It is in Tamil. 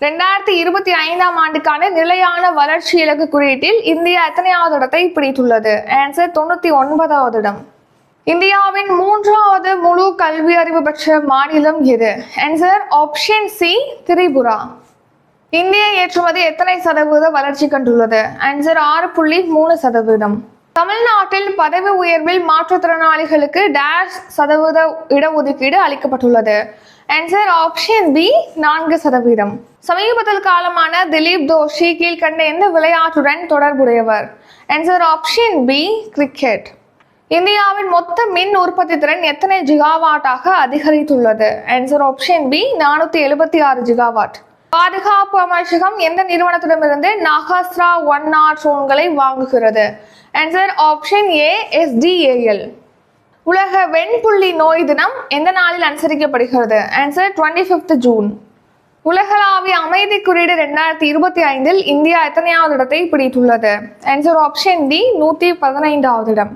2025ஆம் ஆண்டுக்கான நிலையான வளர்ச்சி இலக்கு குறியீட்டில் இந்தியா எத்தனையாவது இடத்தை பிடித்துள்ளது? ஆன்சர் 99வது இடம். இந்தியாவின் 3வது முழு கல்வி அறிவு பெற்ற மாநிலம் எது? Answer option C Tripura. இந்திய ஏற்றுமதி எத்தனை சதவீத வளர்ச்சி கண்டுள்ளது? ஆன்சர் 6.3%. தமிழ்நாட்டில் பதவி உயர்வில் மாற்றுத்திறனாளிகளுக்கு %% இடஒதுக்கீடு அளிக்கப்பட்டுள்ளது. Answer option B 4%. சமீபத்தில் காலமான திலீப் தோஷி கீழ்கண்ட எந்த விளையாட்டுடன் தொடர்புடையவர்? Answer option B cricket. இந்தியாவின் மொத்த மின் உற்பத்தி திறன் எத்தனை ஜிகாவாட்டாக அதிகரித்துள்ளது? Answer option B 476 gigawatt. பாதுகாப்பு அமைச்சகம் எந்த நிறுவனத்திடமிருந்து நாகாஸ்திரா 1R ட்ரோன்களை வாங்குகிறது? Answer option A SDAL. உலக வெண்புள்ளி நோய் தினம் எந்த நாளில் அனுசரிக்கப்படுகிறது? Answer 25th June. உலகளாவிய அமைதி குறியீடு 2025இல் இந்தியா எத்தனையாவது இடத்தை பிடித்துள்ளது? ஆன்சர் ஆப்ஷன் டி 115வது இடம்.